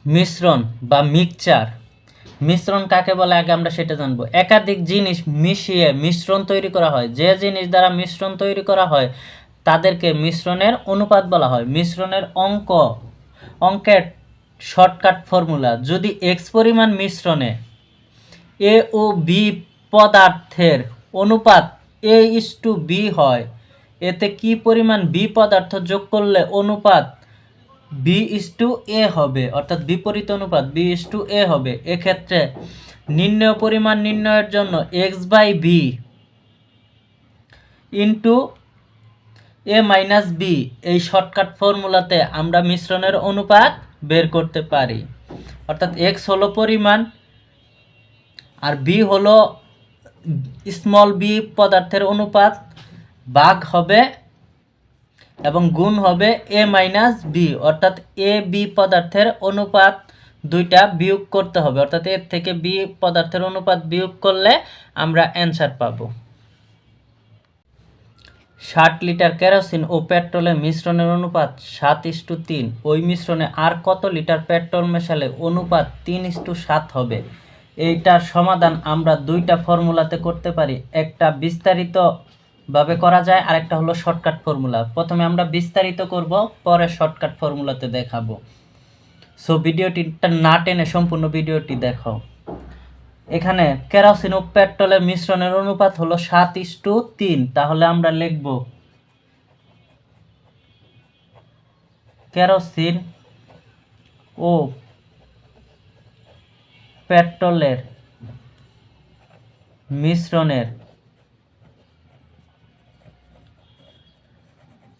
মিশ্রণ বা মিক্সচার। মিশ্রণ কাকে বলে আগে আমরা সেটা জানবো। একাধিক জিনিস মিশিয়ে মিশ্রণ তৈরি করা হয়। যে জিনিস দ্বারা মিশ্রণ তৈরি করা হয় তাদেরকে মিশ্রণের অনুপাত বলা হয়। মিশ্রণের অঙ্কের শর্টকাট ফর্মুলা, যদি এক্স পরিমাণ মিশ্রণে এ ও বি পদার্থের অনুপাত A:B হয়, এতে কি পরিমাণ বি পদার্থ যোগ করলে অনুপাত B:A হবে, অর্থাৎ বিপরীত অনুপাত B:A হবে। এক্ষেত্রে নির্ণেয় পরিমাণ নির্ণয়ের জন্য x/b ইন্টু A-b এই শর্টকাট ফর্মুলাতে আমরা মিশ্রণের অনুপাত বের করতে পারি। অর্থাৎ x হলো পরিমাণ আর b হলো স্মল b পদার্থের অনুপাত, ভাগ হবে এবং গুণ হবে A-b, অর্থাৎ AB পদার্থের অনুপাত দুইটা বিয়োগ করতে হবে, অর্থাৎ এর থেকে B পদার্থের অনুপাত বিয়োগ করলে আমরা অ্যান্সার পাবো। 60 লিটার কেরোসিন ও পেট্রোলের মিশ্রণের অনুপাত 7:3। ওই মিশ্রণে আর কত লিটার পেট্রোল মেশালে অনুপাত 3:7 হবে? এইটার সমাধান আমরা দুইটা ফর্মুলাতে করতে পারি। একটা বিস্তারিত ভাবে করা যায়, আর একটা হলো শর্টকাট ফর্মুলা। প্রথমে আমরা বিস্তারিত করব, পরে শর্টকাট ফর্মুলাতে দেখাবো। সো ভিডিওটি না টেনে সম্পূর্ণ ভিডিওটি দেখো। এখানে কেরোসিন ও পেট্রোলের মিশ্রণের অনুপাত হলো 7:3। তাহলে আমরা লিখব কেরোসিন ও পেট্রোলের মিশ্রণের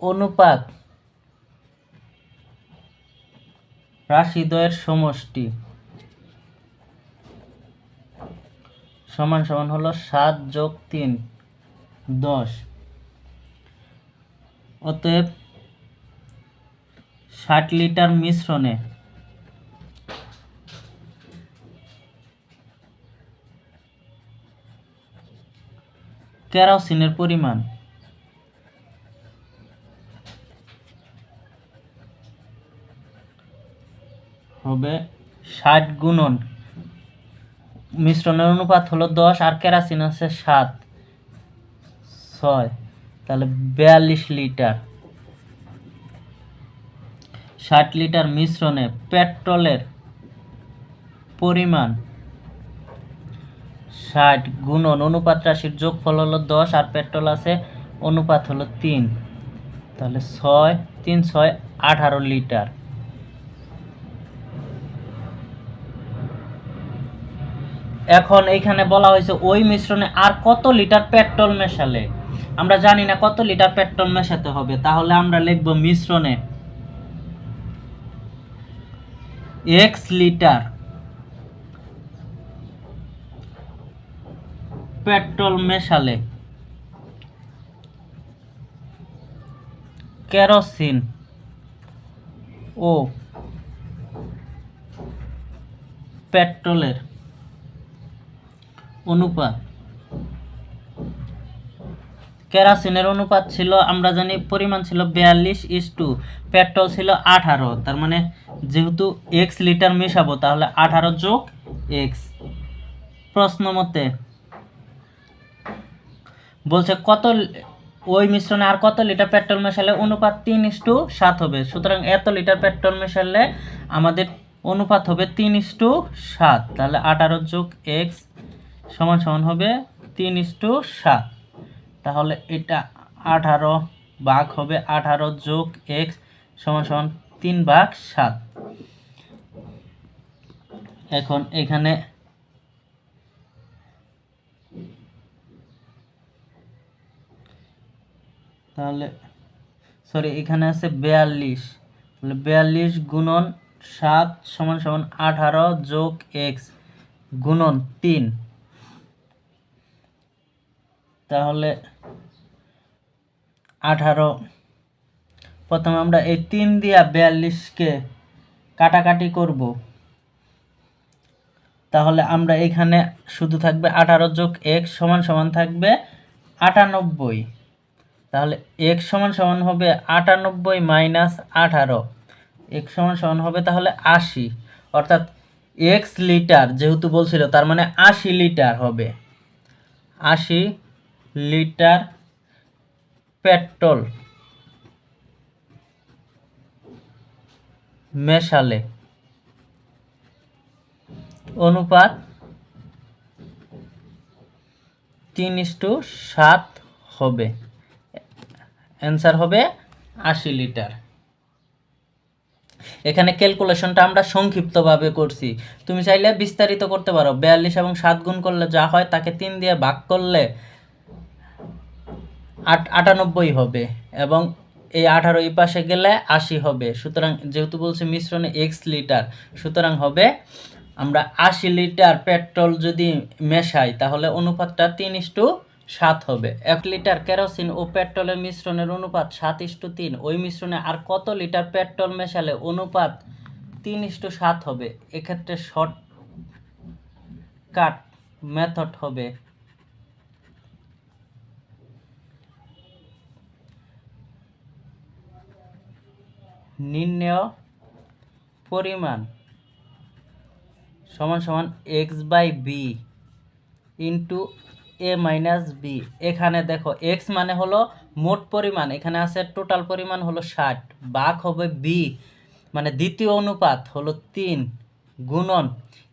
অনুপাত রাশিদ্বয়ের সমষ্টি সমান সমান হলো 7 + 3 10। অতএব 60 লিটার মিশ্রণে কেরোসিনের পরিমাণ হবে 60 গুণন মিশ্রণের অনুপাত হলো 10 আর কেরোসিন আছে 7, 6, তাহলে 42 লিটার। 60 লিটার মিশ্রণে পেট্রোলের পরিমাণ 60 গুণন অনুপাত রাশির যোগফল হলো 10 আর পেট্রোল আছে অনুপাত হলো 3, তাহলে 6 3 6 18 লিটার। এখন এইখানে বলা হয়েছে ওই মিশ্রণে আর কত লিটার পেট্রোল মেশালে। আমরা জানি না কত লিটার পেট্রোল মেশাতে হবে, তাহলে আমরা লিখব মিশ্রণে x লিটার পেট্রোল মেশালে কেরোসিন ও পেট্রোলের অনুপাত। কেরোসিনের অনুপাত ছিল, আমরা জানি পরিমাণ ছিল 42, পেট্রোল ছিল 18। তার মানে যেহেতু x লিটার মেশাবো তাহলে 18 + x। প্রশ্ন মতে বলছে কত ওই মিশ্রণে আর কত লিটার পেট্রোল মেশালে অনুপাত 3:7 হবে। সুতরাং এত লিটার পেট্রোল মেশালে আমাদের অনুপাত হবে 3:7। তাহলে 18 + x সমান সমান হবে 3:7। তাহলে এটা 18 ভাগ হবে 18 + x সমান সমান 3/7। এখন এখানে তাহলে এখানে আছে 42, তাহলে 42 গুণন 7 সমান সমান 18 + x গুণন 3, তাহলে 18। প্রথমে আমরা এই 3 দিয়া 42কে কাটাকাটি করব, তাহলে আমরা এখানে শুধু থাকবে 18 + x সমান সমান থাকবে 98। তাহলে x সমান সমান হবে 98 - 18, x সমান সমান হবে তাহলে 80। অর্থাৎ এক্স লিটার যেহেতু বলছিল, তার মানে 80 লিটার হবে। 80 লিটার পেট্রোল মেশালে অনুপাত 3:7 হবে। অ্যান্সার হবে 80 লিটার। এখানে ক্যালকুলেশনটা আমরা সংক্ষিপ্তভাবে করছি, তুমি চাইলে বিস্তারিত করতে পারো। 42 এবং 7 গুণ করলে যা হয় তাকে 3 দিয়ে ভাগ করলে 98 হবে, এবং এই 18 এই পাশে গেলে 80 হবে। সুতরাং যেহেতু বলছে মিশ্রণে x লিটার, সুতরাং হবে আমরা 80 লিটার পেট্রোল যদি মেশাই তাহলে অনুপাতটা 3:7 হবে। 1 লিটার কেরোসিন ও পেট্রোলের মিশ্রণের অনুপাত 7:3। ওই মিশ্রণে আর কত লিটার পেট্রোল মেশালে অনুপাত 3:7 হবে? এক্ষেত্রে শর্টকাট মেথড হবে নির্ণেয় পরিমাণ সমান সমান x/b into a minus b। এখানে দেখো x মানে হলো মোট পরিমাণ, এখানে আছে টোটাল পরিমাণ হলো 60, ভাগ হবে b মানে দ্বিতীয় অনুপাত হলো 3 গুণন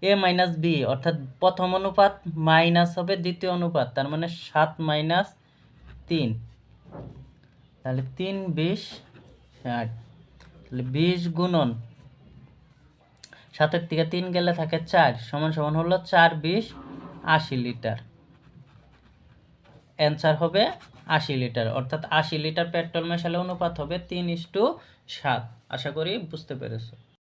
a মাইনাস b, অর্থাৎ প্রথম অনুপাত মাইনাস হবে দ্বিতীয় অনুপাত, তার মানে 7 মাইনাস 3, তাহলে 3 20 60, তাহলে 20 গুণন 7 থেকে 3 গেলে থাকে 4 সমান সমান হলো 4 20 80 লিটার। অ্যান্সার হবে 80 লিটার, অর্থাৎ 80 লিটার পেট্রোল মেশালে অনুপাত হবে 3:7। আশা করি বুঝতে পেরেছো।